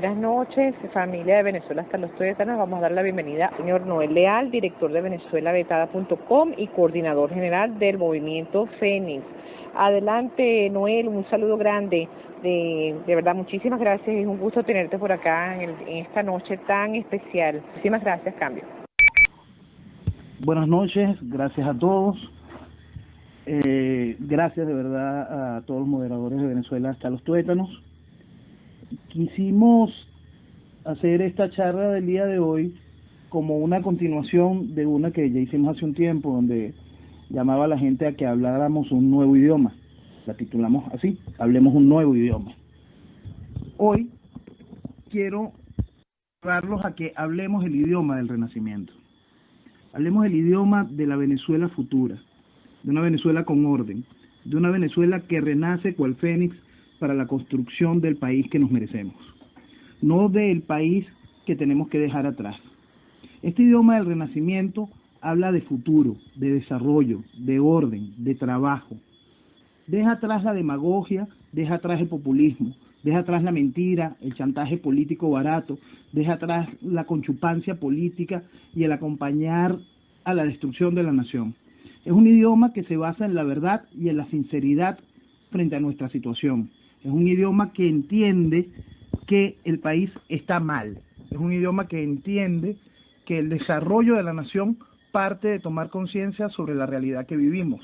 buenas noches, familia de Venezuela hasta los tuétanos. Vamos a dar la bienvenida al señor Noel Leal, director de venezuelavetada.com y coordinador general del movimiento Fénix. Adelante, Noel, un saludo grande. De verdad, muchísimas gracias. Es un gusto tenerte por acá en esta noche tan especial. Muchísimas gracias, cambio. Buenas noches, gracias a todos. Gracias de verdad a todos los moderadores de Venezuela hasta los tuétanos. Quisimos hacer esta charla del día de hoy como una continuación de una que ya hicimos hace un tiempo, donde llamaba a la gente a que habláramos un nuevo idioma. La titulamos así, Hablemos un nuevo idioma. Hoy quiero llevarlos a que hablemos el idioma del Renacimiento. Hablemos el idioma de la Venezuela futura, de una Venezuela con orden, de una Venezuela que renace cual fénix para la construcción del país que nos merecemos, no del país que tenemos que dejar atrás. Este idioma del Renacimiento habla de futuro, de desarrollo, de orden, de trabajo. Deja atrás la demagogia, deja atrás el populismo, deja atrás la mentira, el chantaje político barato, deja atrás la conchupancia política y el acompañar a la destrucción de la nación. Es un idioma que se basa en la verdad y en la sinceridad frente a nuestra situación. Es un idioma que entiende que el país está mal. Es un idioma que entiende que el desarrollo de la nación parte de tomar conciencia sobre la realidad que vivimos.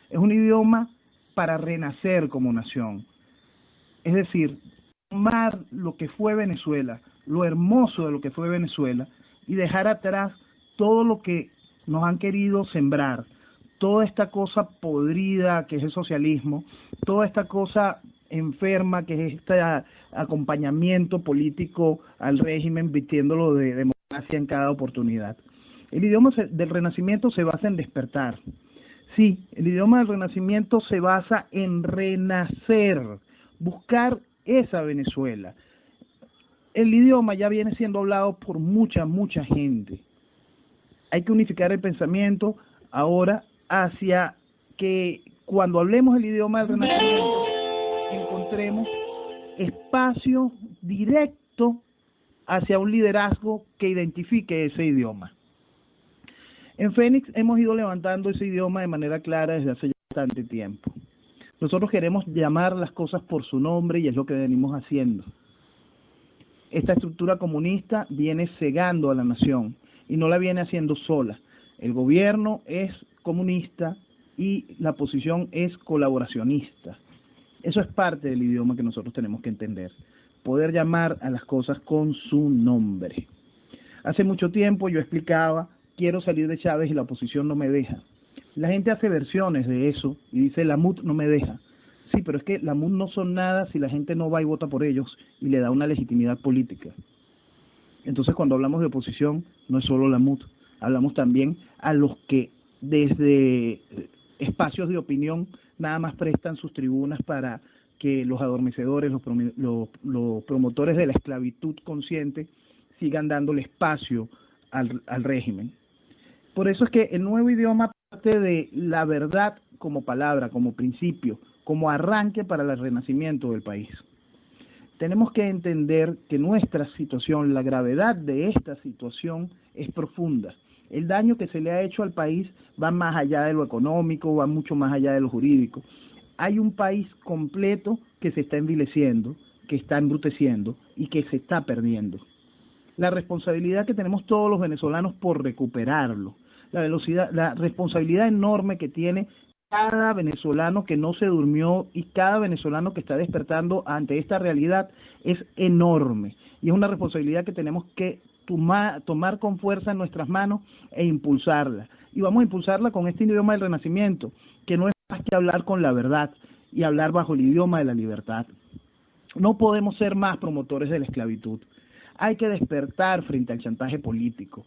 Es un idioma para renacer como nación. Es decir, tomar lo que fue Venezuela, lo hermoso de lo que fue Venezuela, y dejar atrás todo lo que nos han querido sembrar, toda esta cosa podrida que es el socialismo, toda esta cosa enferma que es este acompañamiento político al régimen, vistiéndolo de democracia en cada oportunidad. El idioma del Renacimiento se basa en despertar. Sí, el idioma del Renacimiento se basa en renacer, buscar esa Venezuela. El idioma ya viene siendo hablado por mucha gente. Hay que unificar el pensamiento ahora hacia que cuando hablemos el idioma del Renacimiento encontremos espacio directo hacia un liderazgo que identifique ese idioma. En Fénix hemos ido levantando ese idioma de manera clara desde hace bastante tiempo. Nosotros queremos llamar las cosas por su nombre y es lo que venimos haciendo. Esta estructura comunista viene cegando a la nación y no la viene haciendo sola. El gobierno es comunista y la oposición es colaboracionista. Eso es parte del idioma que nosotros tenemos que entender. Poder llamar a las cosas con su nombre. Hace mucho tiempo yo explicaba, quiero salir de Chávez y la oposición no me deja. La gente hace versiones de eso y dice, la MUD no me deja. Sí, pero es que la MUD no son nada si la gente no va y vota por ellos y le da una legitimidad política. Entonces, cuando hablamos de oposición, no es solo la MUD, hablamos también a los que desde espacios de opinión nada más prestan sus tribunas para que los adormecedores, los promotores de la esclavitud consciente sigan dándole espacio al régimen. Por eso es que el nuevo idioma parte de la verdad como palabra, como principio, como arranque para el renacimiento del país. Tenemos que entender que nuestra situación, la gravedad de esta situación es profunda. El daño que se le ha hecho al país va más allá de lo económico, va mucho más allá de lo jurídico. Hay un país completo que se está envileciendo, que está embruteciendo y que se está perdiendo. La responsabilidad que tenemos todos los venezolanos por recuperarlo, la responsabilidad enorme que tiene cada venezolano que no se durmió y cada venezolano que está despertando ante esta realidad es enorme. Y es una responsabilidad que tenemos que tomar con fuerza en nuestras manos e impulsarla. Y vamos a impulsarla con este idioma del Renacimiento, que no es más que hablar con la verdad y hablar bajo el idioma de la libertad. No podemos ser más promotores de la esclavitud. Hay que despertar frente al chantaje político.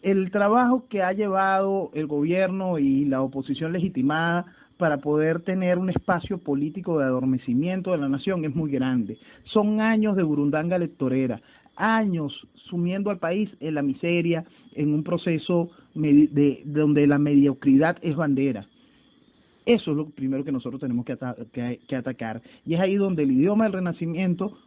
El trabajo que ha llevado el gobierno y la oposición legitimada para poder tener un espacio político de adormecimiento de la nación es muy grande. Son años de burundanga electorera, años sumiendo al país en la miseria, en un proceso donde la mediocridad es bandera. Eso es lo primero que nosotros tenemos que atacar. Y es ahí donde el idioma del Renacimiento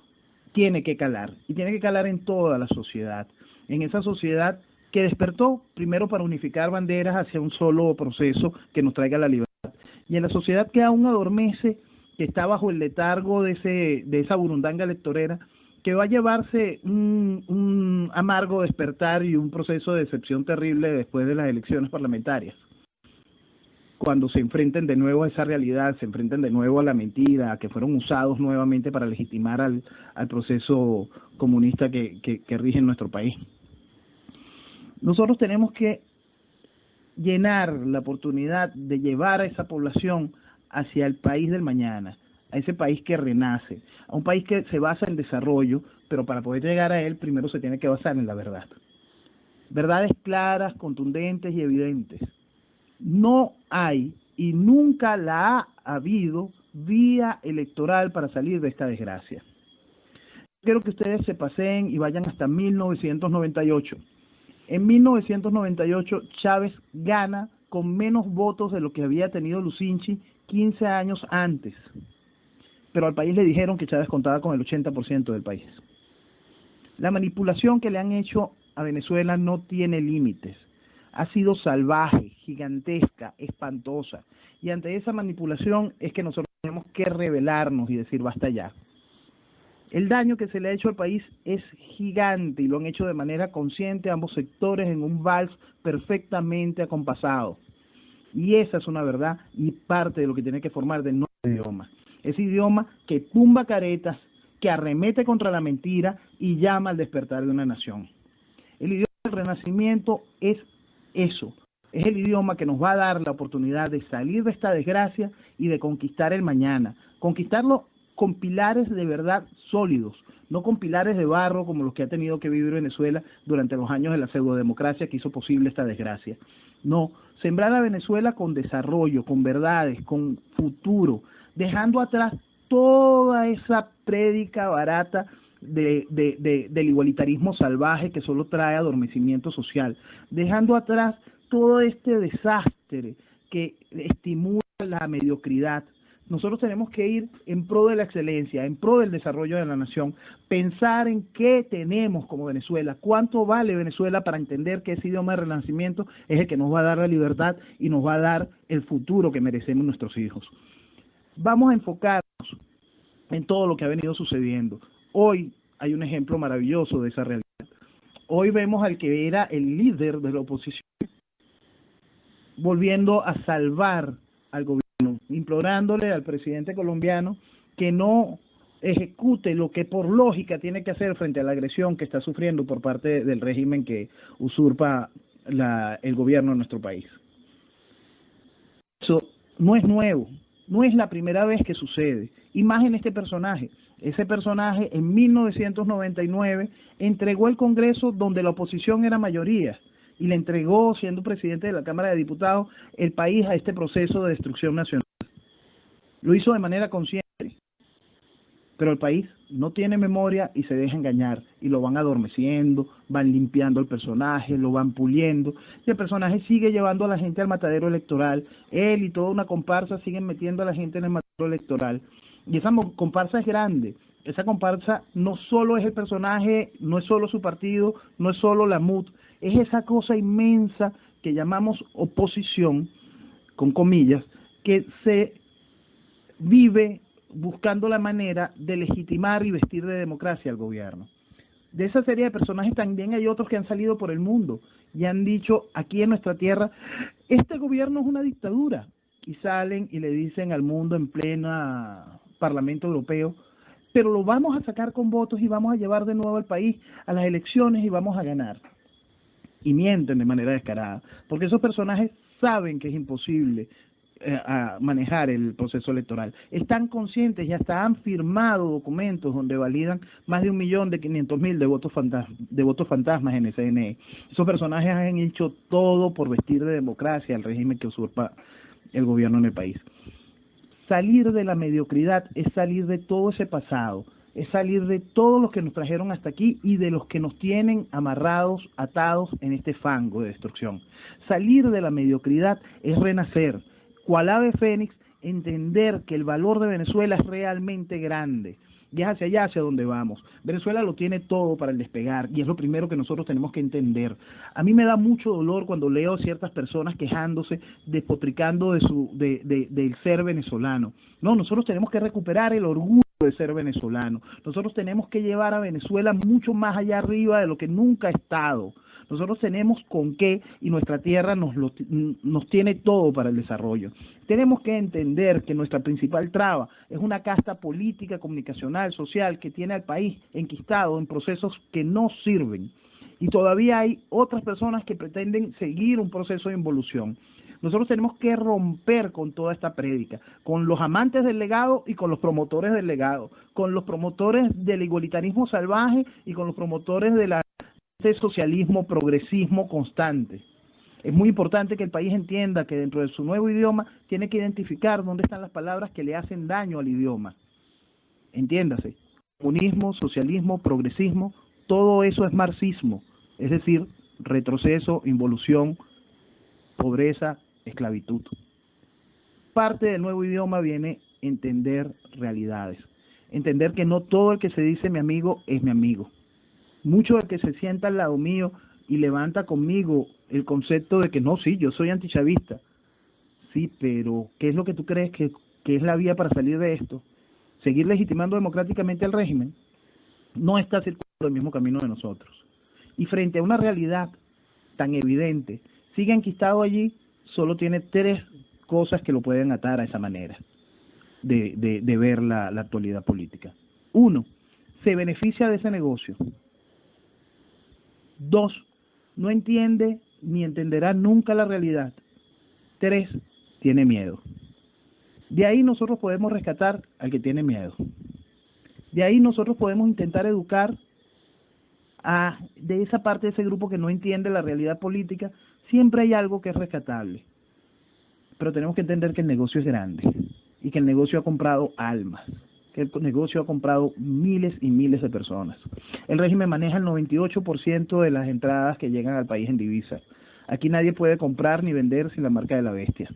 tiene que calar, y tiene que calar en toda la sociedad, en esa sociedad que despertó primero para unificar banderas hacia un solo proceso que nos traiga la libertad, y en la sociedad que aún adormece, que está bajo el letargo de esa burundanga electorera, que va a llevarse un amargo despertar y un proceso de decepción terrible después de las elecciones parlamentarias, cuando se enfrenten de nuevo a esa realidad, se enfrenten de nuevo a la mentira, a que fueron usados nuevamente para legitimar al proceso comunista que rige en nuestro país. Nosotros tenemos que llenar la oportunidad de llevar a esa población hacia el país del mañana, a ese país que renace, a un país que se basa en desarrollo, pero para poder llegar a él primero se tiene que basar en la verdad. Verdades claras, contundentes y evidentes. No hay y nunca la ha habido vía electoral para salir de esta desgracia. Quiero que ustedes se paseen y vayan hasta 1998. En 1998 Chávez gana con menos votos de lo que había tenido Lucinchi 15 años antes. Pero al país le dijeron que Chávez contaba con el 80% del país. La manipulación que le han hecho a Venezuela no tiene límites. Ha sido salvaje, gigantesca, espantosa. Y ante esa manipulación es que nosotros tenemos que rebelarnos y decir basta ya. El daño que se le ha hecho al país es gigante y lo han hecho de manera consciente ambos sectores en un vals perfectamente acompasado. Y esa es una verdad y parte de lo que tiene que formar del nuevo idioma. Ese idioma que tumba caretas, que arremete contra la mentira y llama al despertar de una nación. El idioma del Renacimiento es eso, es el idioma que nos va a dar la oportunidad de salir de esta desgracia y de conquistar el mañana, conquistarlo con pilares de verdad sólidos, no con pilares de barro como los que ha tenido que vivir Venezuela durante los años de la pseudodemocracia que hizo posible esta desgracia. No, sembrar a Venezuela con desarrollo, con verdades, con futuro, dejando atrás toda esa prédica barata del igualitarismo salvaje que solo trae adormecimiento social, dejando atrás todo este desastre que estimula la mediocridad. Nosotros tenemos que ir en pro de la excelencia, en pro del desarrollo de la nación, pensar en qué tenemos como Venezuela, cuánto vale Venezuela para entender que ese idioma de renacimiento es el que nos va a dar la libertad y nos va a dar el futuro que merecemos nuestros hijos. Vamos a enfocarnos en todo lo que ha venido sucediendo. Hoy hay un ejemplo maravilloso de esa realidad. Hoy vemos al que era el líder de la oposición volviendo a salvar al gobierno, implorándole al presidente colombiano que no ejecute lo que por lógica tiene que hacer frente a la agresión que está sufriendo por parte del régimen que usurpa el gobierno de nuestro país. Eso no es nuevo, no es la primera vez que sucede, y más en este personaje. Ese personaje en 1999 entregó el Congreso donde la oposición era mayoría y le entregó, siendo presidente de la Cámara de Diputados, el país a este proceso de destrucción nacional. Lo hizo de manera consciente, pero el país no tiene memoria y se deja engañar, y lo van adormeciendo, van limpiando el personaje, lo van puliendo, y el personaje sigue llevando a la gente al matadero electoral. Él y toda una comparsa siguen metiendo a la gente en el matadero electoral, y esa comparsa es grande. Esa comparsa no solo es el personaje, no es solo su partido, no es solo la MUD, es esa cosa inmensa que llamamos oposición, con comillas, que se vive buscando la manera de legitimar y vestir de democracia al gobierno. De esa serie de personajes también hay otros que han salido por el mundo y han dicho aquí en nuestra tierra, este gobierno es una dictadura, y salen y le dicen al mundo en plena Parlamento Europeo, pero lo vamos a sacar con votos y vamos a llevar de nuevo al país a las elecciones y vamos a ganar. Y mienten de manera descarada, porque esos personajes saben que es imposible a manejar el proceso electoral. Están conscientes y hasta han firmado documentos donde validan más de 1.500.000 de votos fantasmas en el CNE. Esos personajes han hecho todo por vestir de democracia al régimen que usurpa el gobierno en el país. Salir de la mediocridad es salir de todo ese pasado, es salir de todos los que nos trajeron hasta aquí y de los que nos tienen amarrados, atados en este fango de destrucción. Salir de la mediocridad es renacer, cual ave fénix, entender que el valor de Venezuela es realmente grande, y es hacia allá hacia donde vamos. Venezuela lo tiene todo para el despegar y es lo primero que nosotros tenemos que entender. A mí me da mucho dolor cuando leo a ciertas personas quejándose, despotricando del ser venezolano. No, nosotros tenemos que recuperar el orgullo de ser venezolano. Nosotros tenemos que llevar a Venezuela mucho más allá arriba de lo que nunca ha estado. Nosotros tenemos con qué y nuestra tierra nos tiene todo para el desarrollo. Tenemos que entender que nuestra principal traba es una casta política, comunicacional, social que tiene al país enquistado en procesos que no sirven. Y todavía hay otras personas que pretenden seguir un proceso de involución. Nosotros tenemos que romper con toda esta prédica, con los amantes del legado y con los promotores del legado, con los promotores del igualitarismo salvaje y con los promotores de este socialismo, progresismo constante. Es muy importante que el país entienda que dentro de su nuevo idioma tiene que identificar dónde están las palabras que le hacen daño al idioma. Entiéndase, comunismo, socialismo, progresismo, todo eso es marxismo, es decir, retroceso, involución, pobreza, esclavitud. Parte del nuevo idioma viene entender realidades, entender que no todo el que se dice mi amigo es mi amigo. Mucho del que se sienta al lado mío y levanta conmigo el concepto de que no, sí, yo soy antichavista. Sí, pero ¿qué es lo que tú crees que es la vía para salir de esto? ¿Seguir legitimando democráticamente al régimen? No está circulando el mismo camino de nosotros. Y frente a una realidad tan evidente, sigue enquistado allí, solo tiene tres cosas que lo pueden atar a esa manera de ver la actualidad política. 1, se beneficia de ese negocio. 2, no entiende ni entenderá nunca la realidad. 3, tiene miedo. De ahí nosotros podemos rescatar al que tiene miedo. De ahí nosotros podemos intentar educar de esa parte de ese grupo que no entiende la realidad política. Siempre hay algo que es rescatable. Pero tenemos que entender que el negocio es grande y que el negocio ha comprado almas, que el negocio ha comprado miles y miles de personas. El régimen maneja el 98% de las entradas que llegan al país en divisas. Aquí nadie puede comprar ni vender sin la marca de la bestia.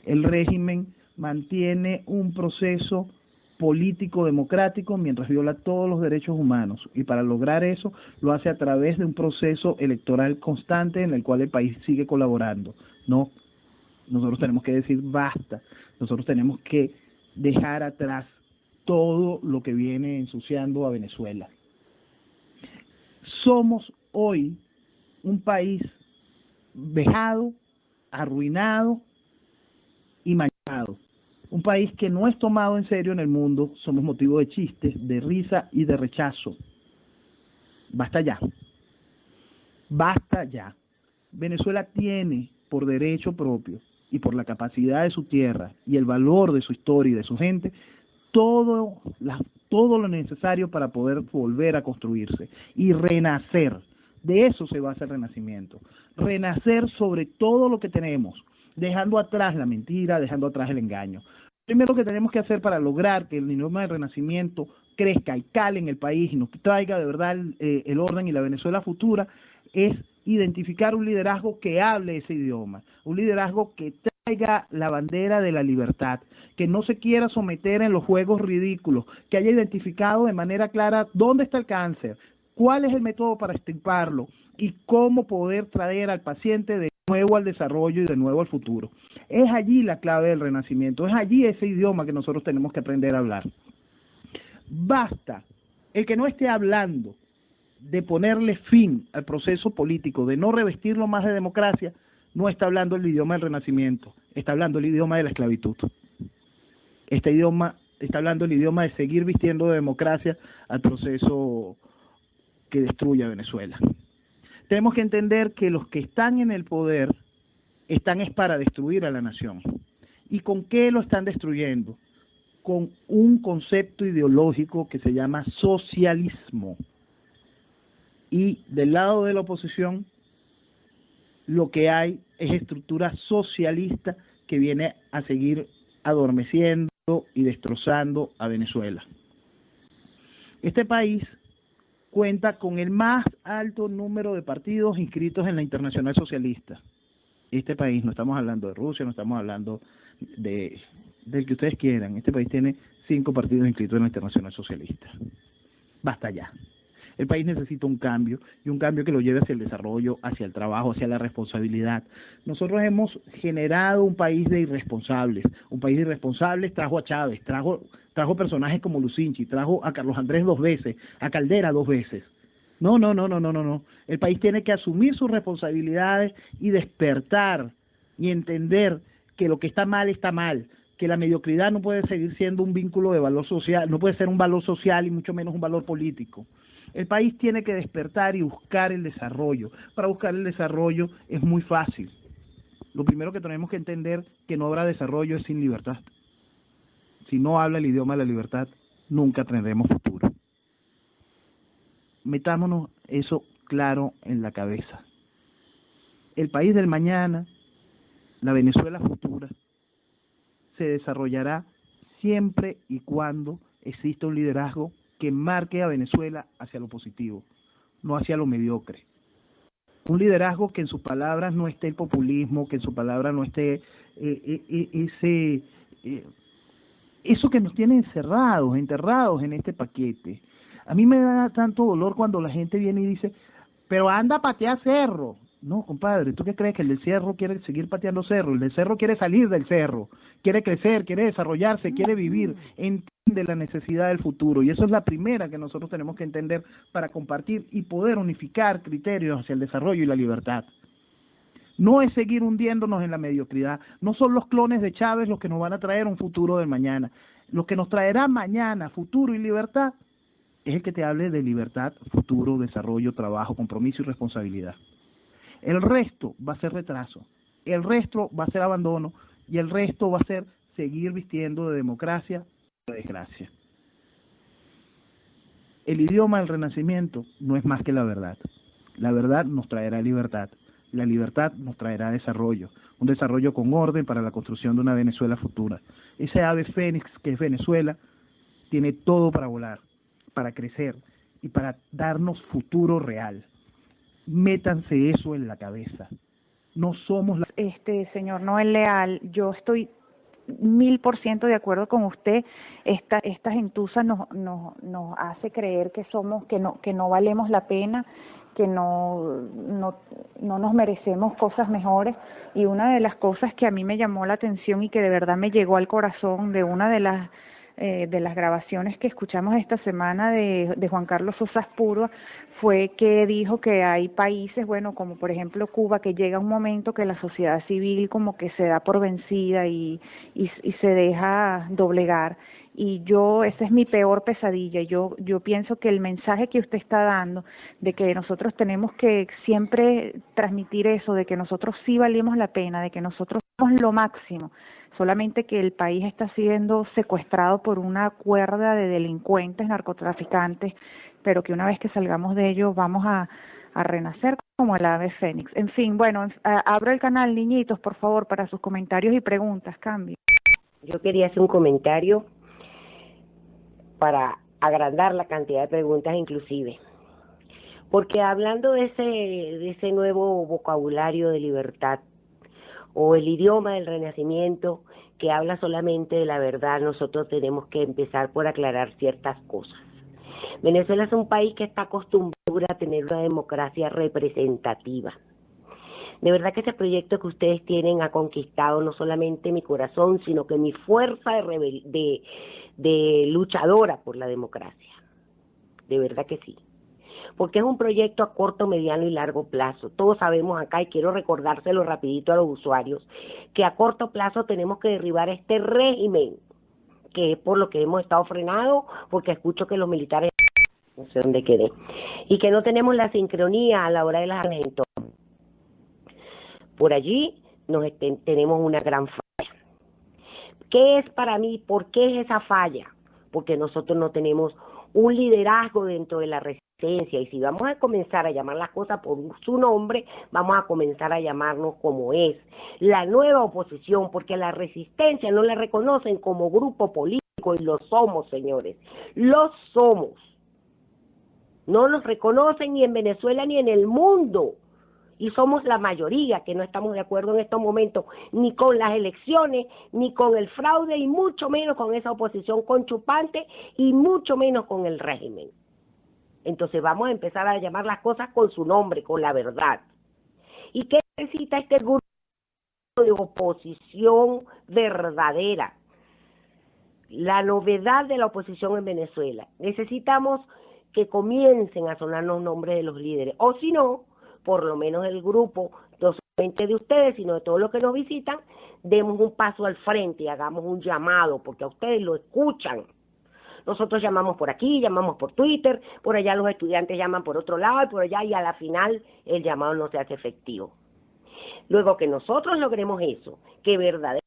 El régimen mantiene un proceso político democrático mientras viola todos los derechos humanos, y para lograr eso lo hace a través de un proceso electoral constante en el cual el país sigue colaborando. No, nosotros tenemos que decir basta, nosotros tenemos que dejar atrás todo lo que viene ensuciando a Venezuela. Somos hoy un país vejado, arruinado y manchado. Un país que no es tomado en serio en el mundo, somos motivo de chistes, de risa y de rechazo. Basta ya. Basta ya. Venezuela tiene por derecho propio y por la capacidad de su tierra y el valor de su historia y de su gente, todo lo necesario para poder volver a construirse y renacer. De eso se basa el renacimiento. Renacer sobre todo lo que tenemos, dejando atrás la mentira, dejando atrás el engaño. Primero que tenemos que hacer para lograr que el idioma del renacimiento crezca y cale en el país y nos traiga de verdad el orden y la Venezuela futura es identificar un liderazgo que hable ese idioma, un liderazgo que traiga la bandera de la libertad, que no se quiera someter en los juegos ridículos, que haya identificado de manera clara dónde está el cáncer, cuál es el método para extirparlo y cómo poder traer al paciente de nuevo al desarrollo y de nuevo al futuro. Es allí la clave del renacimiento, es allí ese idioma que nosotros tenemos que aprender a hablar. Basta el que no esté hablando de ponerle fin al proceso político, de no revestirlo más de democracia, no está hablando el idioma del renacimiento, está hablando el idioma de la esclavitud. Este idioma está hablando el idioma de seguir vistiendo de democracia al proceso que destruye a Venezuela. Tenemos que entender que los que están en el poder están es para destruir a la nación. ¿Y con qué lo están destruyendo? Con un concepto ideológico que se llama socialismo. Y del lado de la oposición, lo que hay es estructura socialista que viene a seguir adormeciendo y destrozando a Venezuela. Este país cuenta con el más alto número de partidos inscritos en la Internacional Socialista. Este país, no estamos hablando de Rusia, no estamos hablando del que ustedes quieran, este país tiene 5 partidos inscritos en la Internacional Socialista. Basta ya. El país necesita un cambio, y un cambio que lo lleve hacia el desarrollo, hacia el trabajo, hacia la responsabilidad. Nosotros hemos generado un país de irresponsables. Un país de irresponsables trajo a Chávez, trajo personajes como Lucinchi, trajo a Carlos Andrés 2 veces, a Caldera 2 veces. No. El país tiene que asumir sus responsabilidades y despertar y entender que lo que está mal, que la mediocridad no puede seguir siendo un vínculo de valor social, no puede ser un valor social y mucho menos un valor político. El país tiene que despertar y buscar el desarrollo. Para buscar el desarrollo es muy fácil. Lo primero que tenemos que entender que no habrá desarrollo es sin libertad. Si no habla el idioma de la libertad, nunca tendremos futuro. Metámonos eso claro en la cabeza. El país del mañana, la Venezuela futura, se desarrollará siempre y cuando exista un liderazgo que marque a Venezuela hacia lo positivo, no hacia lo mediocre. Un liderazgo que en sus palabras no esté el populismo, que en sus palabras no esté eso que nos tiene enterrados en este paquete. A mí me da tanto dolor cuando la gente viene y dice, pero anda a patear cerro. No, compadre, ¿tú qué crees? Que el del cerro quiere seguir pateando cerro, el del cerro quiere salir del cerro, quiere crecer, quiere desarrollarse, quiere vivir, entiende la necesidad del futuro, y eso es la primera que nosotros tenemos que entender para compartir y poder unificar criterios hacia el desarrollo y la libertad. No es seguir hundiéndonos en la mediocridad, no son los clones de Chávez los que nos van a traer un futuro del mañana. Lo que nos traerá mañana, futuro y libertad, es el que te hable de libertad, futuro, desarrollo, trabajo, compromiso y responsabilidad. El resto va a ser retraso, el resto va a ser abandono, y el resto va a ser seguir vistiendo de democracia o de desgracia. El idioma del Renacimiento no es más que la verdad. La verdad nos traerá libertad, la libertad nos traerá desarrollo, un desarrollo con orden para la construcción de una Venezuela futura. Ese ave fénix que es Venezuela tiene todo para volar, para crecer y para darnos futuro real. Métanse eso en la cabeza. No somos la... Señor Noel Leal, yo estoy 1000% de acuerdo con usted. Esta gentuza nos hace creer que no valemos la pena, que no nos merecemos cosas mejores. Y una de las cosas que a mí me llamó la atención y que de verdad me llegó al corazón de una de las grabaciones que escuchamos esta semana de Juan Carlos Sosa Spurua fue que dijo que hay países, bueno, como por ejemplo Cuba, que llega un momento que la sociedad civil como que se da por vencida y se deja doblegar. Y esa es mi peor pesadilla. Yo pienso que el mensaje que usted está dando de que nosotros tenemos que siempre transmitir eso, de que nosotros sí valemos la pena, de que nosotros somos lo máximo, solamente que el país está siendo secuestrado por una cuerda de delincuentes, narcotraficantes, pero que una vez que salgamos de ello vamos a renacer como el ave fénix. En fin, bueno, abro el canal, niñitos, por favor, para sus comentarios y preguntas. Cambio. Yo quería hacer un comentario para agrandar la cantidad de preguntas inclusive, porque hablando de ese nuevo vocabulario de libertad o el idioma del Renacimiento que habla solamente de la verdad, nosotros tenemos que empezar por aclarar ciertas cosas. Venezuela es un país que está acostumbrado a tener una democracia representativa. De verdad que este proyecto que ustedes tienen ha conquistado no solamente mi corazón, sino que mi fuerza de luchadora por la democracia. De verdad que sí. Porque es un proyecto a corto, mediano y largo plazo. Todos sabemos acá, y quiero recordárselo rapidito a los usuarios, que a corto plazo tenemos que derribar este régimen, que es por lo que hemos estado frenados, porque escucho que los militares no sé dónde quedé, y que no tenemos la sincronía a la hora de las armas. Por allí tenemos una gran falla. ¿Qué es para mí? ¿Por qué es esa falla? Porque nosotros no tenemos un liderazgo dentro de la resistencia, y si vamos a comenzar a llamar las cosas por su nombre, vamos a comenzar a llamarnos como es, la nueva oposición, porque la resistencia no la reconocen como grupo político, y lo somos, señores, lo somos. No los reconocen ni en Venezuela ni en el mundo. Y somos la mayoría que no estamos de acuerdo en estos momentos ni con las elecciones, ni con el fraude, y mucho menos con esa oposición conchupante, y mucho menos con el régimen. Entonces vamos a empezar a llamar las cosas con su nombre, con la verdad. ¿Y qué necesita este grupo de oposición verdadera? La novedad de la oposición en Venezuela. Necesitamos que comiencen a sonar los nombres de los líderes, o si no, por lo menos el grupo, no solamente de ustedes, sino de todos los que nos visitan, demos un paso al frente y hagamos un llamado, porque a ustedes lo escuchan. Nosotros llamamos por aquí, llamamos por Twitter, por allá los estudiantes llaman por otro lado y por allá, y a la final el llamado no se hace efectivo. Luego que nosotros logremos eso, que verdaderamente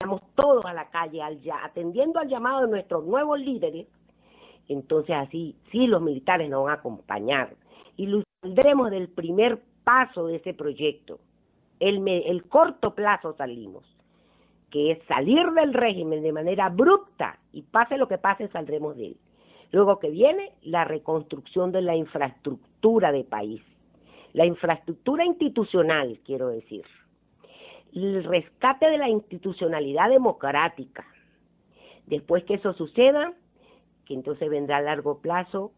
vamos todos a la calle atendiendo al llamado de nuestros nuevos líderes, entonces así sí los militares nos van a acompañar y saldremos del primer paso de ese proyecto. El corto plazo salimos, que es salir del régimen de manera abrupta, y pase lo que pase saldremos de él. Luego que viene la reconstrucción de la infraestructura de país, la infraestructura institucional, quiero decir, el rescate de la institucionalidad democrática. Después que eso suceda, que entonces vendrá a largo plazo,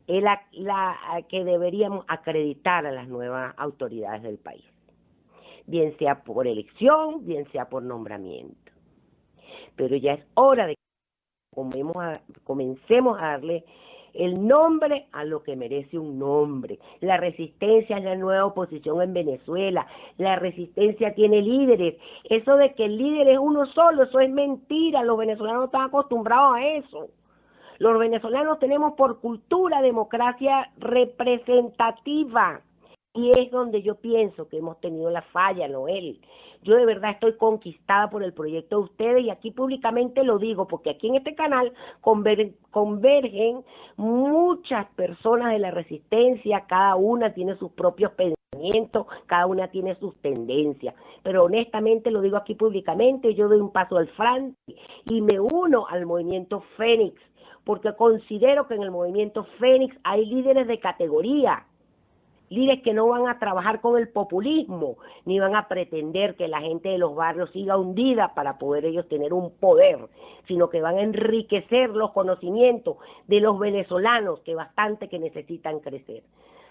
que deberíamos acreditar a las nuevas autoridades del país, bien sea por elección, bien sea por nombramiento. Pero ya es hora de que comencemos a darle el nombre a lo que merece un nombre. La resistencia es la nueva oposición en Venezuela. La resistencia tiene líderes. Eso de que el líder es uno solo, eso es mentira. Los venezolanos están acostumbrados a eso. Los venezolanos tenemos por cultura democracia representativa. Y es donde yo pienso que hemos tenido la falla, Noel. Yo de verdad estoy conquistada por el proyecto de ustedes, y aquí públicamente lo digo, porque aquí en este canal convergen muchas personas de la resistencia, cada una tiene sus propios pensamientos, cada una tiene sus tendencias, pero honestamente lo digo aquí públicamente, yo doy un paso al frente y me uno al movimiento Fénix, porque considero que en el movimiento Fénix hay líderes de categoría, líderes que no van a trabajar con el populismo, ni van a pretender que la gente de los barrios siga hundida para poder ellos tener un poder, sino que van a enriquecer los conocimientos de los venezolanos, que bastante que necesitan crecer.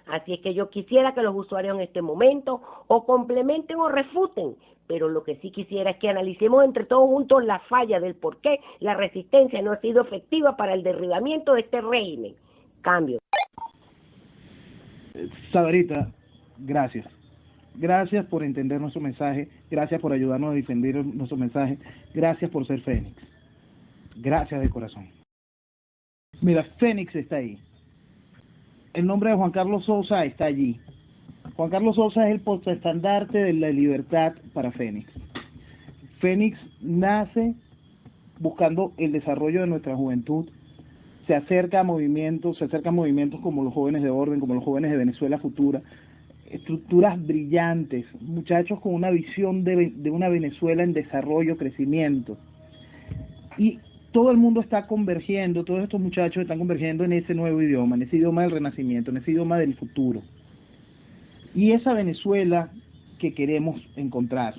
Así es que yo quisiera que los usuarios en este momento o complementen o refuten, pero lo que sí quisiera es que analicemos entre todos juntos la falla del por qué la resistencia no ha sido efectiva para el derribamiento de este régimen. Cambio. Sabarita, gracias. Gracias por entender nuestro mensaje, gracias por ayudarnos a difundir nuestro mensaje, gracias por ser Fénix. Gracias de corazón. Mira, Fénix está ahí. El nombre de Juan Carlos Sousa está allí. Juan Carlos Sousa es el portaestandarte de la libertad para Fénix. Fénix nace buscando el desarrollo de nuestra juventud, se acerca a movimientos como los jóvenes de Orden, como los jóvenes de Venezuela Futura, estructuras brillantes, muchachos con una visión de una Venezuela en desarrollo, crecimiento. Y todo el mundo está convergiendo, todos estos muchachos están convergiendo en ese nuevo idioma, en ese idioma del renacimiento, en ese idioma del futuro. Y esa Venezuela que queremos encontrar,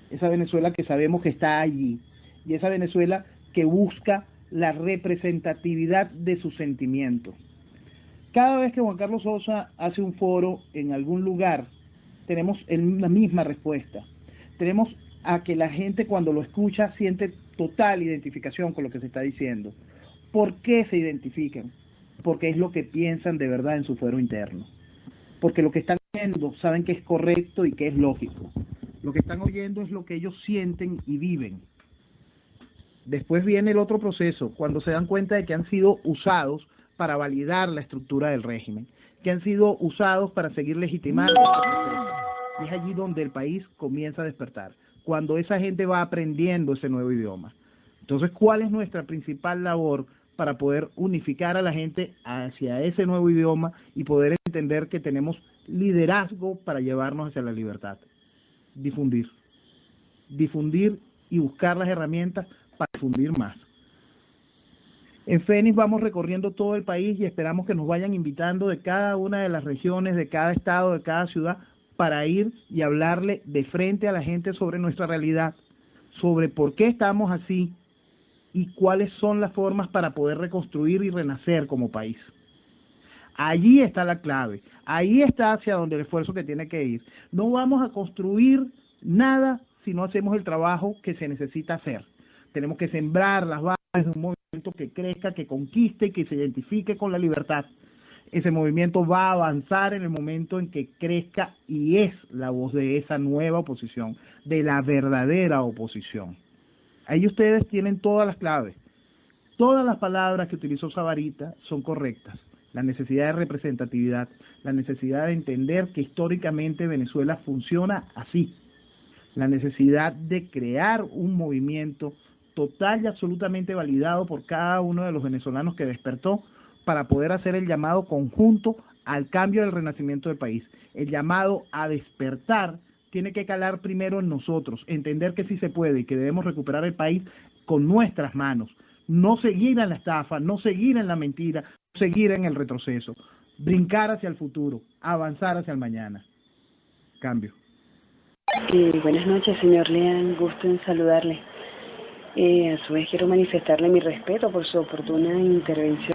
esa Venezuela que sabemos que está allí, y esa Venezuela que busca la representatividad de sus sentimientos. Cada vez que Juan Carlos Sousa hace un foro en algún lugar, tenemos la misma respuesta. Tenemos a que la gente cuando lo escucha siente total identificación con lo que se está diciendo. ¿Por qué se identifican? Porque es lo que piensan de verdad en su fuero interno. Porque lo que están oyendo saben que es correcto y que es lógico. Lo que están oyendo es lo que ellos sienten y viven. Después viene el otro proceso, cuando se dan cuenta de que han sido usados para validar la estructura del régimen, que han sido usados para seguir legitimando este proceso. Y es allí donde el país comienza a despertar, cuando esa gente va aprendiendo ese nuevo idioma. Entonces, ¿cuál es nuestra principal labor para poder unificar a la gente hacia ese nuevo idioma y poder entender que tenemos liderazgo para llevarnos hacia la libertad? Difundir y buscar las herramientas para difundir más. En Fénix vamos recorriendo todo el país y esperamos que nos vayan invitando de cada una de las regiones, de cada estado, de cada ciudad, para ir y hablarle de frente a la gente sobre nuestra realidad, sobre por qué estamos así y cuáles son las formas para poder reconstruir y renacer como país. Allí está la clave, ahí está hacia donde el esfuerzo que tiene que ir. No vamos a construir nada si no hacemos el trabajo que se necesita hacer. Tenemos que sembrar las bases de un movimiento que crezca, que conquiste y que se identifique con la libertad. Ese movimiento va a avanzar en el momento en que crezca y es la voz de esa nueva oposición, de la verdadera oposición. Ahí ustedes tienen todas las claves. Todas las palabras que utilizó Sabarita son correctas. La necesidad de representatividad, la necesidad de entender que históricamente Venezuela funciona así. La necesidad de crear un movimiento total y absolutamente validado por cada uno de los venezolanos que despertó para poder hacer el llamado conjunto al cambio del renacimiento del país. El llamado a despertar tiene que calar primero en nosotros, entender que sí se puede y que debemos recuperar el país con nuestras manos, no seguir en la estafa, no seguir en la mentira, no seguir en el retroceso, brincar hacia el futuro, avanzar hacia el mañana. Cambio. Buenas noches, señor Leal, gusto en saludarle. A su vez quiero manifestarle mi respeto por su oportuna intervención.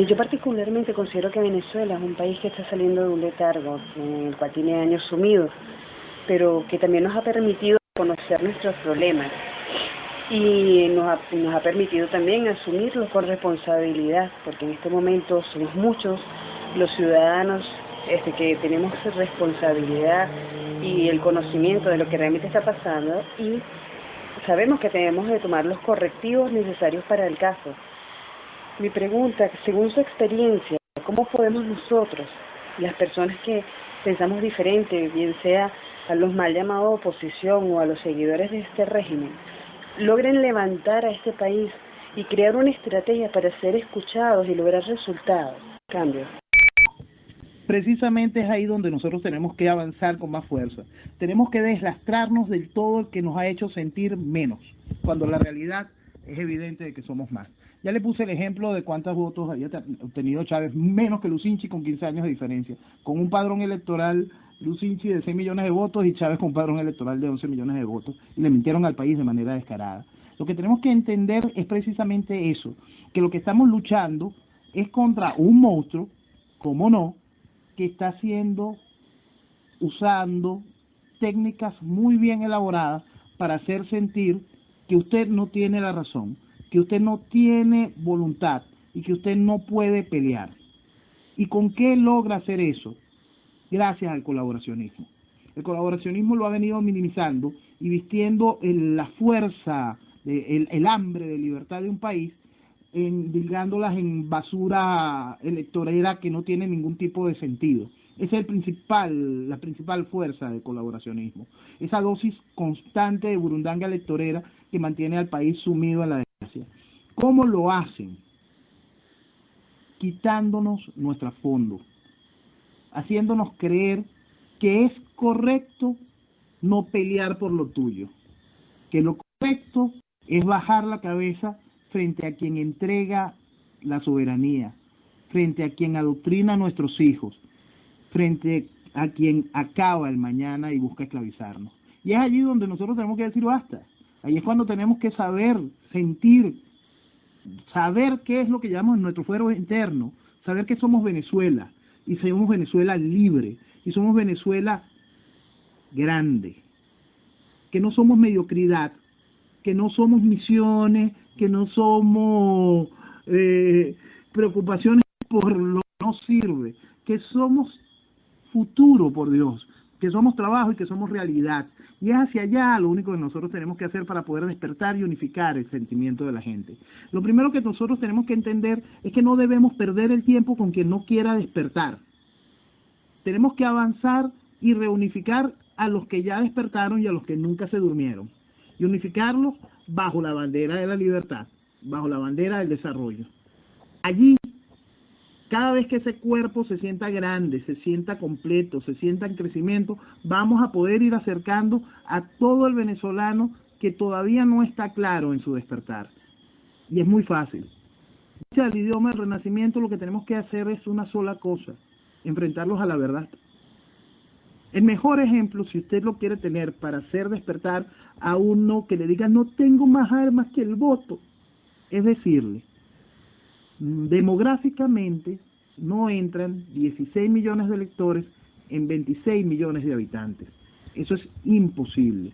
Yo particularmente considero que Venezuela es un país que está saliendo de un letargo, en el cual tiene años sumido, pero que también nos ha permitido conocer nuestros problemas y nos ha permitido también asumirlos con responsabilidad, porque en este momento somos muchos los ciudadanos que tenemos responsabilidad y el conocimiento de lo que realmente está pasando y sabemos que tenemos de tomar los correctivos necesarios para el caso. Mi pregunta, según su experiencia, ¿cómo podemos nosotros, las personas que pensamos diferente, bien sea a los mal llamados oposición o a los seguidores de este régimen, logren levantar a este país y crear una estrategia para ser escuchados y lograr resultados? Cambio. Precisamente es ahí donde nosotros tenemos que avanzar con más fuerza. Tenemos que deslastrarnos del todo el que nos ha hecho sentir menos, cuando la realidad es evidente de que somos más. Ya le puse el ejemplo de cuántos votos había obtenido Chávez, menos que Lucinchi con 15 años de diferencia, con un padrón electoral Lucinchi de 6 millones de votos y Chávez con un padrón electoral de 11 millones de votos, y le mintieron al país de manera descarada. Lo que tenemos que entender es precisamente eso, que lo que estamos luchando es contra un monstruo, cómo no, que está usando técnicas muy bien elaboradas para hacer sentir que usted no tiene la razón, que usted no tiene voluntad y que usted no puede pelear. ¿Y con qué logra hacer eso? Gracias al colaboracionismo. El colaboracionismo lo ha venido minimizando y vistiendo la fuerza, el hambre de libertad de un país, dilgándolas en basura electorera que no tiene ningún tipo de sentido. Esa es la principal fuerza del colaboracionismo. Esa dosis constante de burundanga electorera que mantiene al país sumido en la desgracia. ¿Cómo lo hacen? Quitándonos nuestra fondo, haciéndonos creer que es correcto no pelear por lo tuyo, que lo correcto es bajar la cabeza frente a quien entrega la soberanía, frente a quien adoctrina a nuestros hijos, frente a quien acaba el mañana y busca esclavizarnos. Y es allí donde nosotros tenemos que decir basta. Ahí es cuando tenemos que saber, sentir, saber qué es lo que llamamos en nuestro fuero interno, saber que somos Venezuela, y somos Venezuela libre, y somos Venezuela grande, que no somos mediocridad, que no somos misiones, que no somos preocupaciones por lo que no sirve, que somos futuro, por Dios, que somos trabajo y que somos realidad. Y es hacia allá lo único que nosotros tenemos que hacer para poder despertar y unificar el sentimiento de la gente. Lo primero que nosotros tenemos que entender es que no debemos perder el tiempo con quien no quiera despertar. Tenemos que avanzar y reunificar a los que ya despertaron y a los que nunca se durmieron. Y unificarlos bajo la bandera de la libertad, bajo la bandera del desarrollo. Allí, cada vez que ese cuerpo se sienta grande, se sienta completo, se sienta en crecimiento, vamos a poder ir acercando a todo el venezolano que todavía no está claro en su despertar. Y es muy fácil. El idioma del renacimiento, lo que tenemos que hacer es una sola cosa: enfrentarlos a la verdad. El mejor ejemplo, si usted lo quiere tener para hacer despertar a uno que le diga no tengo más armas que el voto, es decirle, demográficamente no entran 16 millones de electores en 26 millones de habitantes. Eso es imposible.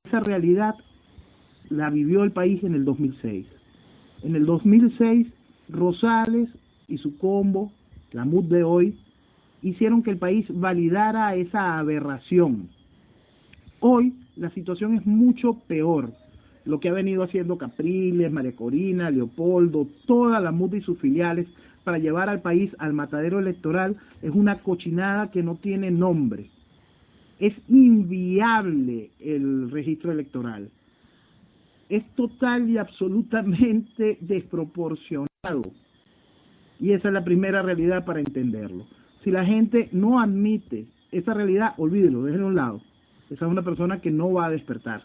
Esa realidad la vivió el país en el 2006. En el 2006, Rosales y su combo, la MUD de hoy, hicieron que el país validara esa aberración. Hoy la situación es mucho peor. Lo que ha venido haciendo Capriles, María Corina, Leopoldo, toda la MUD y sus filiales para llevar al país al matadero electoral es una cochinada que no tiene nombre. Es inviable el registro electoral. Es total y absolutamente desproporcionado. Y esa es la primera realidad para entenderlo. Si la gente no admite esa realidad, olvídelo, déjenlo a un lado. Esa es una persona que no va a despertar.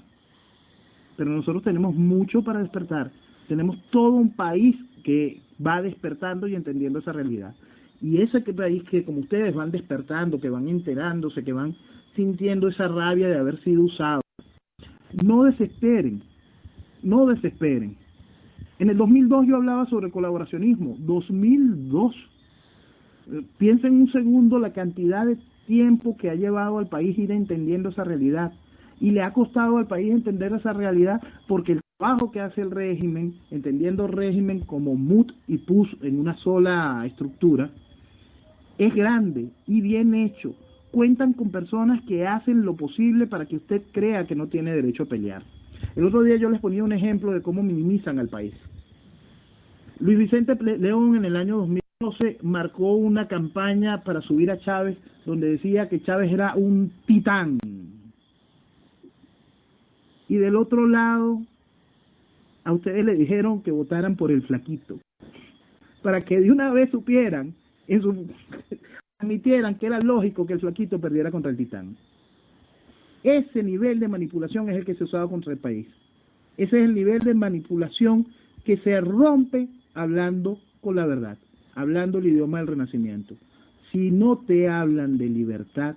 Pero nosotros tenemos mucho para despertar. Tenemos todo un país que va despertando y entendiendo esa realidad. Y ese país que como ustedes van despertando, que van enterándose, que van sintiendo esa rabia de haber sido usados. No desesperen, no desesperen. En el 2002 yo hablaba sobre colaboracionismo, 2002. Piensen un segundo la cantidad de tiempo que ha llevado al país ir entendiendo esa realidad. Y le ha costado al país entender esa realidad porque el trabajo que hace el régimen, entendiendo régimen como MUD y PUS en una sola estructura, es grande y bien hecho. Cuentan con personas que hacen lo posible para que usted crea que no tiene derecho a pelear. El otro día yo les ponía un ejemplo de cómo minimizan al país. Luis Vicente León en el año 2012 marcó una campaña para subir a Chávez donde decía que Chávez era un titán. Y del otro lado, a ustedes le dijeron que votaran por el flaquito, para que de una vez supieran, admitieran que era lógico que el flaquito perdiera contra el titán. Ese nivel de manipulación es el que se ha usado contra el país. Ese es el nivel de manipulación que se rompe hablando con la verdad, hablando el idioma del Renacimiento. Si no te hablan de libertad,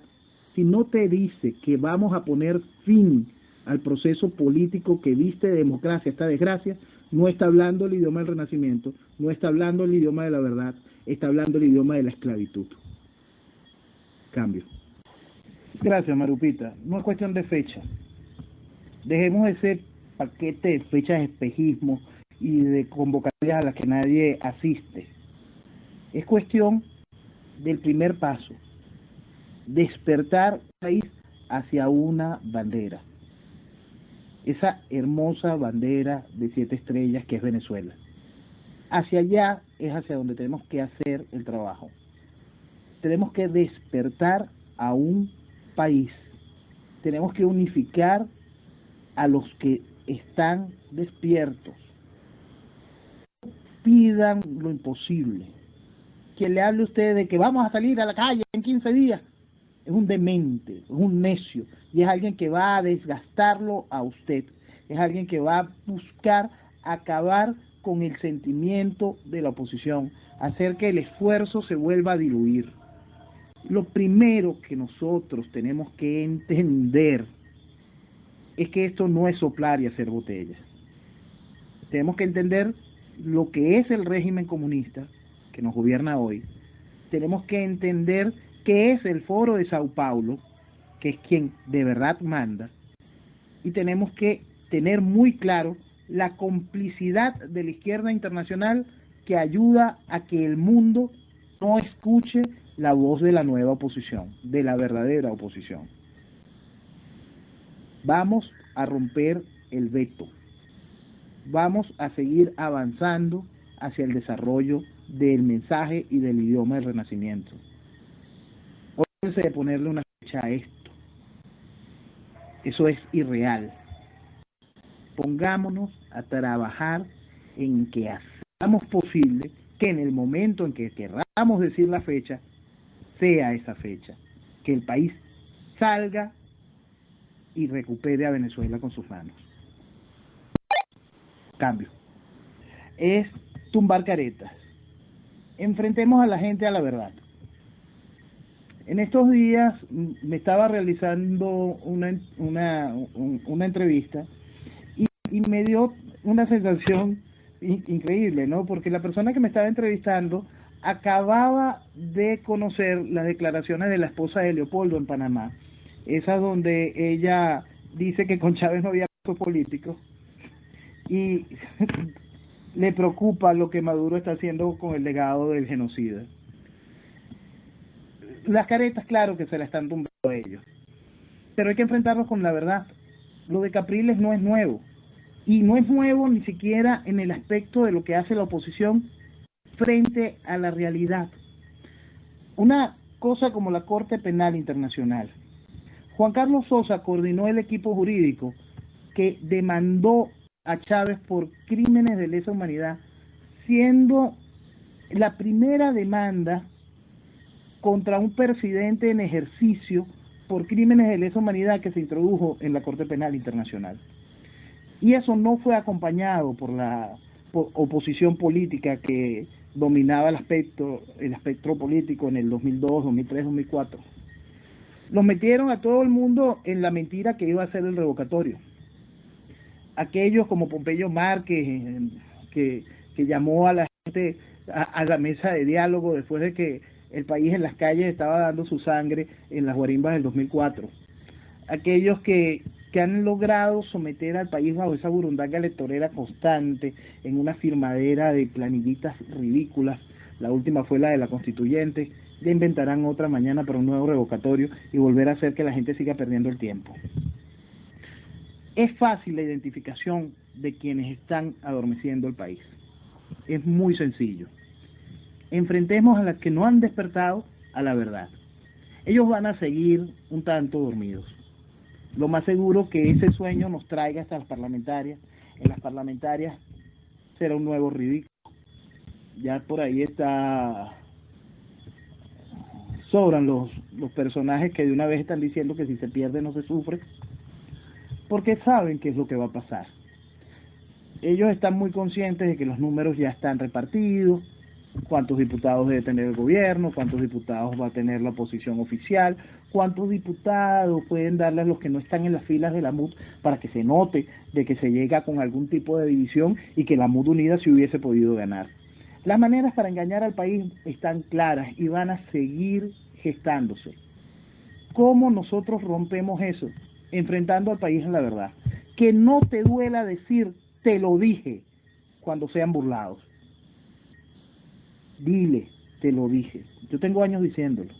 si no te dice que vamos a poner fin al proceso político que viste de democracia, esta desgracia, no está hablando el idioma del Renacimiento, no está hablando el idioma de la verdad, está hablando el idioma de la esclavitud. Cambio. Gracias, Marupita. No es cuestión de fecha. Dejemos ese paquete de fechas de espejismo y de convocatorias a las que nadie asiste. Es cuestión del primer paso, despertar un país hacia una bandera. Esa hermosa bandera de 7 estrellas que es Venezuela. Hacia allá es hacia donde tenemos que hacer el trabajo. Tenemos que despertar a un país. Tenemos que unificar a los que están despiertos. Pidan lo imposible. Quien le hable a usted de que vamos a salir a la calle en 15 días, es un demente, es un necio, y es alguien que va a desgastarlo a usted, es alguien que va a buscar acabar con el sentimiento de la oposición, hacer que el esfuerzo se vuelva a diluir. Lo primero que nosotros tenemos que entender es que esto no es soplar y hacer botellas. Tenemos que entender lo que es el régimen comunista que nos gobierna hoy. Tenemos que entender qué es el Foro de Sao Paulo, que es quien de verdad manda, y tenemos que tener muy claro la complicidad de la izquierda internacional que ayuda a que el mundo no escuche la voz de la nueva oposición, de la verdadera oposición. Vamos a romper el veto. Vamos a seguir avanzando hacia el desarrollo del mensaje y del idioma del Renacimiento. Olvídense de ponerle una fecha a esto. Eso es irreal. Pongámonos a trabajar en que hagamos posible que en el momento en que queramos decir la fecha, sea esa fecha. Que el país salga y recupere a Venezuela con sus manos. Cambio. Es tumbar caretas. Enfrentemos a la gente a la verdad. En estos días me estaba realizando una entrevista y me dio una sensación increíble, ¿no? Porque la persona que me estaba entrevistando acababa de conocer las declaraciones de la esposa de Leopoldo en Panamá, esa donde ella dice que con Chávez no había actos políticos y le preocupa lo que Maduro está haciendo con el legado del genocida. Las caretas, claro que se la están tumbando a ellos, pero hay que enfrentarlos con la verdad. Lo de Capriles no es nuevo, y no es nuevo ni siquiera en el aspecto de lo que hace la oposición frente a la realidad. Una cosa como la Corte Penal Internacional. Juan Carlos Sosa coordinó el equipo jurídico que demandó a Chávez por crímenes de lesa humanidad, siendo la primera demanda contra un presidente en ejercicio por crímenes de lesa humanidad que se introdujo en la Corte Penal Internacional. Y eso no fue acompañado por la oposición política que dominaba el espectro político en el 2002, 2003, 2004. Los metieron a todo el mundo en la mentira que iba a ser el revocatorio. Aquellos como Pompeyo Márquez, que llamó a la gente a la mesa de diálogo después de que el país en las calles estaba dando su sangre en las guarimbas del 2004. Aquellos que han logrado someter al país bajo esa burundanga electorera constante, en una firmadera de planillitas ridículas. La última fue la de la Constituyente. Ya inventarán otra mañana para un nuevo revocatorio y volver a hacer que la gente siga perdiendo el tiempo. Es fácil la identificación de quienes están adormeciendo el país. Es muy sencillo. Enfrentemos a las que no han despertado a la verdad. Ellos van a seguir un tanto dormidos. Lo más seguro que ese sueño nos traiga hasta las parlamentarias. En las parlamentarias será un nuevo ridículo. Ya por ahí sobran los personajes que de una vez están diciendo que si se pierde no se sufre, porque saben qué es lo que va a pasar. Ellos están muy conscientes de que los números ya están repartidos, cuántos diputados debe tener el gobierno, cuántos diputados va a tener la oposición oficial, cuántos diputados pueden darle a los que no están en las filas de la MUD para que se note de que se llega con algún tipo de división y que la MUD unida se hubiese podido ganar. Las maneras para engañar al país están claras y van a seguir gestándose. ¿Cómo nosotros rompemos eso? Enfrentando al país a la verdad. Que no te duela decir, te lo dije, cuando sean burlados. Dile, te lo dije. Yo tengo años diciéndolo.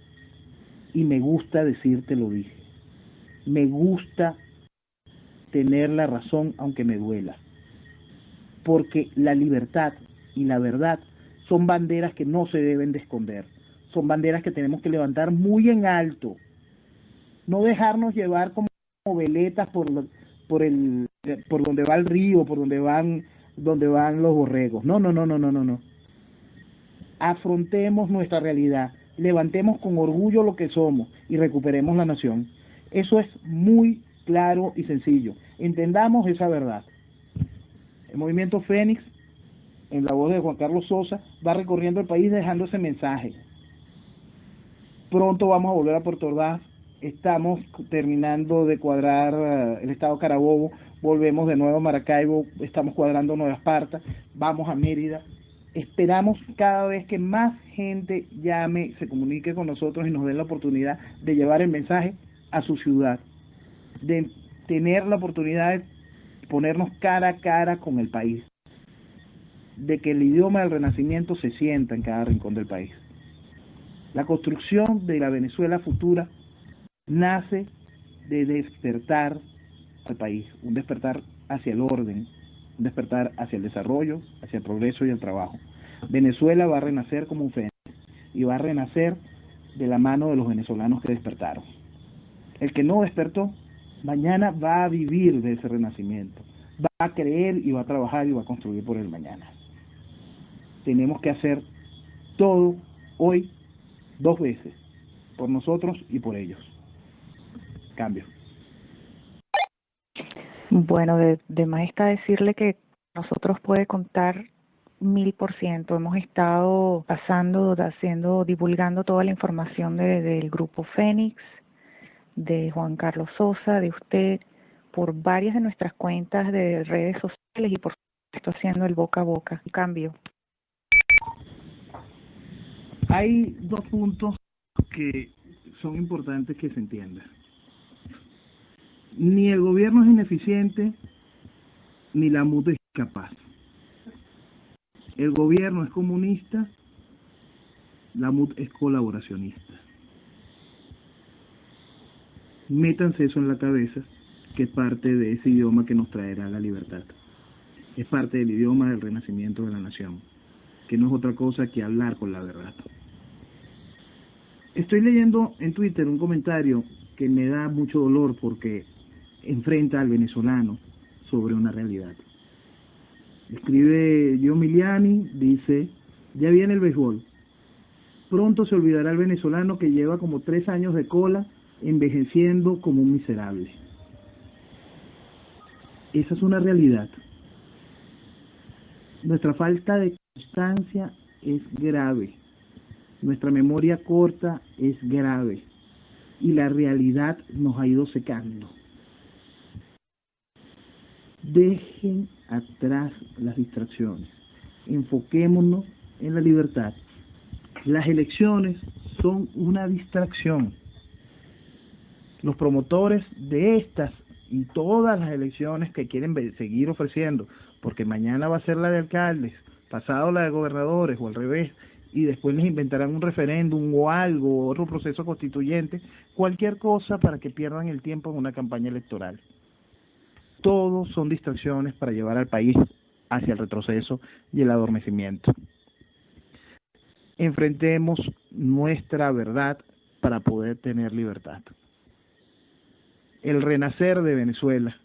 Y me gusta decir, te lo dije. Me gusta tener la razón aunque me duela. Porque la libertad y la verdad son banderas que no se deben de esconder. Son banderas que tenemos que levantar muy en alto. No dejarnos llevar como veletas por donde va el río, por donde van los borregos. No. Afrontemos nuestra realidad, levantemos con orgullo lo que somos y recuperemos la nación. Eso es muy claro y sencillo. Entendamos esa verdad. El movimiento Fénix, en la voz de Juan Carlos Sosa, va recorriendo el país dejando ese mensaje. Pronto vamos a volver a Puerto Ordaz. Estamos terminando de cuadrar el estado Carabobo, volvemos de nuevo a Maracaibo, estamos cuadrando Nueva Esparta, vamos a Mérida. Esperamos cada vez que más gente llame, se comunique con nosotros y nos den la oportunidad de llevar el mensaje a su ciudad, de tener la oportunidad de ponernos cara a cara con el país, de que el idioma del Renacimiento se sienta en cada rincón del país. La construcción de la Venezuela futura nace de despertar al país, un despertar hacia el orden, un despertar hacia el desarrollo, hacia el progreso y el trabajo. Venezuela va a renacer como un fénix y va a renacer de la mano de los venezolanos que despertaron. El que no despertó, mañana va a vivir de ese renacimiento, va a creer y va a trabajar y va a construir por el mañana. Tenemos que hacer todo hoy 2 veces, por nosotros y por ellos. Cambio. Bueno, de más está decirle que nosotros puede contar 1000%. Hemos estado divulgando toda la información del grupo Fénix, de Juan Carlos Sosa, de usted, por varias de nuestras cuentas de redes sociales y por supuesto haciendo el boca a boca. Un cambio. Hay dos puntos que son importantes que se entienda. Ni el gobierno es ineficiente, ni la MUT es incapaz. El gobierno es comunista, la MUT es colaboracionista. Métanse eso en la cabeza, que es parte de ese idioma que nos traerá la libertad. Es parte del idioma del renacimiento de la nación, que no es otra cosa que hablar con la verdad. Estoy leyendo en Twitter un comentario que me da mucho dolor porque enfrenta al venezolano sobre una realidad. Escribe Gio Miliani, dice: ya viene el béisbol. Pronto se olvidará el venezolano que lleva como 3 años de cola envejeciendo como un miserable. Esa es una realidad. Nuestra falta de constancia es grave. Nuestra memoria corta es grave. Y la realidad nos ha ido secando. Dejen atrás las distracciones. Enfoquémonos en la libertad. Las elecciones son una distracción. Los promotores de estas y todas las elecciones que quieren seguir ofreciendo, porque mañana va a ser la de alcaldes, pasado la de gobernadores o al revés, y después les inventarán un referéndum o algo, otro proceso constituyente, cualquier cosa para que pierdan el tiempo en una campaña electoral. Todos son distracciones para llevar al país hacia el retroceso y el adormecimiento. Enfrentemos nuestra verdad para poder tener libertad. El renacer de Venezuela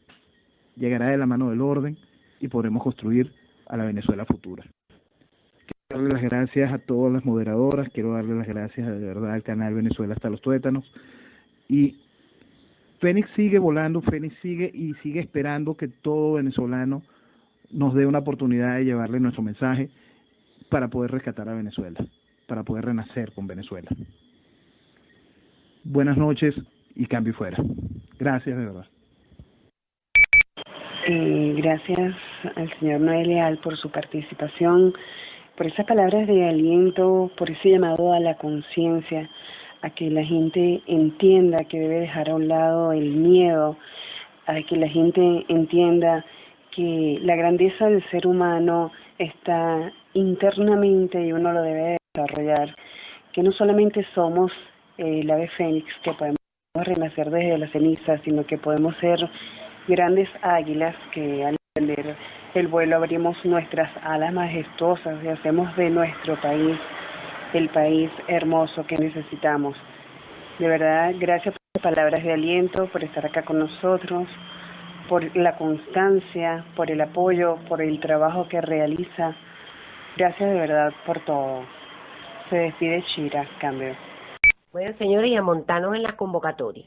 llegará de la mano del orden y podremos construir a la Venezuela futura. Quiero darle las gracias a todas las moderadoras, quiero darle las gracias de verdad al canal Venezuela hasta los tuétanos, y Fénix sigue volando, Fénix sigue y sigue esperando que todo venezolano nos dé una oportunidad de llevarle nuestro mensaje para poder rescatar a Venezuela, para poder renacer con Venezuela. Buenas noches y cambio fuera. Gracias de verdad. Gracias al señor Noel Leal por su participación, por esas palabras de aliento, por ese llamado a la conciencia, a que la gente entienda que debe dejar a un lado el miedo, a que la gente entienda que la grandeza del ser humano está internamente y uno lo debe desarrollar, que no solamente somos el ave fénix que podemos renacer desde las cenizas, sino que podemos ser grandes águilas que al emprender el vuelo abrimos nuestras alas majestuosas y hacemos de nuestro país el país hermoso que necesitamos. De verdad, gracias por las palabras de aliento, por estar acá con nosotros, por la constancia, por el apoyo, por el trabajo que realiza. Gracias de verdad por todo. Se despide Shira, cambio. Bueno, señores, y a montarnos en las convocatorias.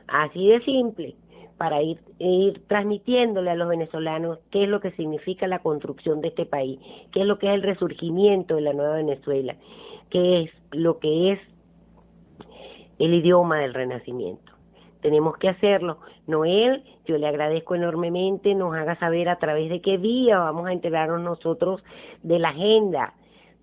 Así de simple, para ir transmitiéndole a los venezolanos qué es lo que significa la construcción de este país, qué es lo que es el resurgimiento de la nueva Venezuela, qué es lo que es el idioma del renacimiento. Tenemos que hacerlo. Noel, yo le agradezco enormemente, nos haga saber a través de qué vía vamos a enterarnos nosotros de la agenda,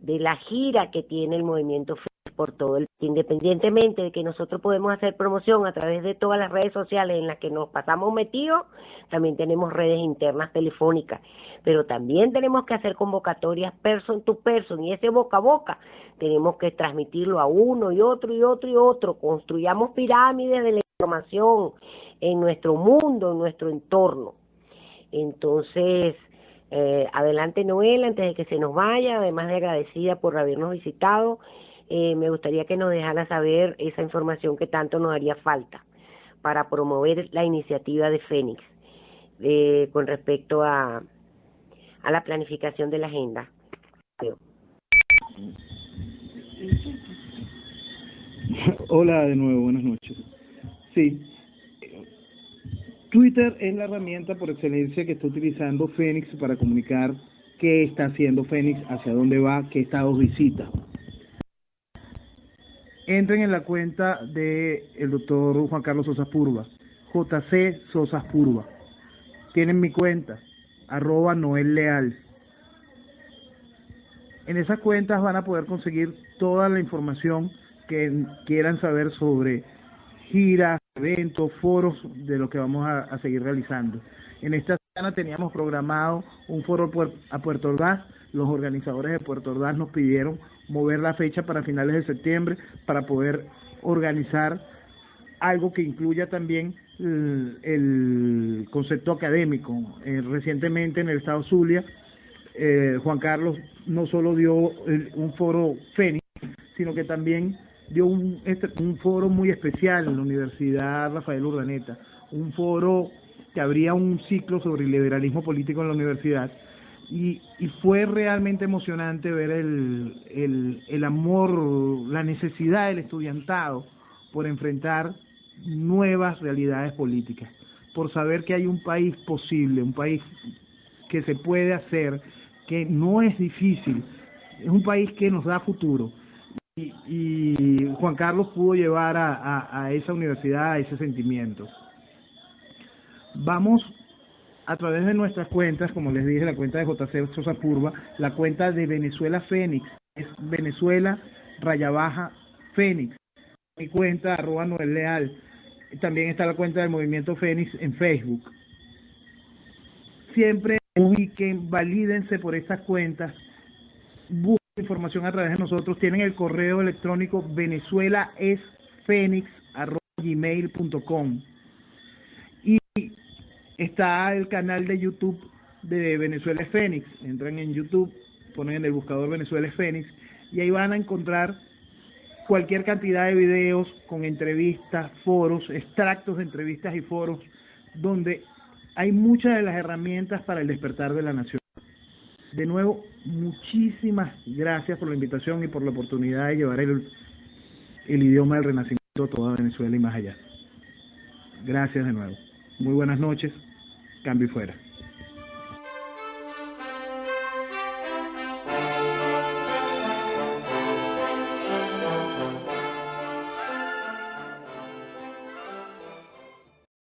de la gira que tiene el movimiento por todo el país, independientemente de que nosotros podemos hacer promoción a través de todas las redes sociales en las que nos pasamos metidos, también tenemos redes internas telefónicas, pero también tenemos que hacer convocatorias person to person, y ese boca a boca tenemos que transmitirlo a uno y otro y otro y otro. Construyamos pirámides de la información en nuestro mundo, en nuestro entorno. Entonces, adelante Noel, antes de que se nos vaya, además de agradecida por habernos visitado, me gustaría que nos dejara saber esa información que tanto nos haría falta para promover la iniciativa de Fénix con respecto a la planificación de la agenda. Hola de nuevo, buenas noches. Sí, Twitter es la herramienta por excelencia que está utilizando Fénix para comunicar qué está haciendo Fénix, hacia dónde va, qué estados visita. Entren en la cuenta de el doctor Juan Carlos Sosas Purba, JC Sosas Purba. Tienen mi cuenta, @NoelLeal. En esas cuentas van a poder conseguir toda la información que quieran saber sobre giras, eventos, foros de lo que vamos a seguir realizando. En esta semana teníamos programado un foro a Puerto Ordaz. Los organizadores de Puerto Ordaz nos pidieron mover la fecha para finales de septiembre para poder organizar algo que incluya también el concepto académico. Recientemente en el estado Zulia, Juan Carlos no solo dio un foro Fénix, sino que también dio un foro muy especial en la Universidad Rafael Urdaneta, un foro que abría un ciclo sobre el liberalismo político en la universidad, y fue realmente emocionante ver el amor, la necesidad del estudiantado por enfrentar nuevas realidades políticas, por saber que hay un país posible, un país que se puede hacer, que no es difícil, es un país que nos da futuro. Y Juan Carlos pudo llevar a esa universidad a ese sentimiento. Vamos a través de nuestras cuentas, como les dije, la cuenta de JC Sosa Purba, la cuenta de Venezuela Fénix, es Venezuela _Fénix, mi cuenta @NoelLeal. También está la cuenta del Movimiento Fénix en Facebook. Siempre ubiquen, valídense por estas cuentas, busquen información a través de nosotros. Tienen el correo electrónico venezuelaesfenix@gmail.com, y está el canal de YouTube de Venezuela es Fénix. Entran en YouTube, ponen en el buscador Venezuela es Fénix, y ahí van a encontrar cualquier cantidad de videos con entrevistas, foros, extractos de entrevistas y foros, donde hay muchas de las herramientas para el despertar de la nación. De nuevo, muchísimas gracias por la invitación y por la oportunidad de llevar el idioma del Renacimiento a toda Venezuela y más allá. Gracias de nuevo. Muy buenas noches. Cambio y fuera.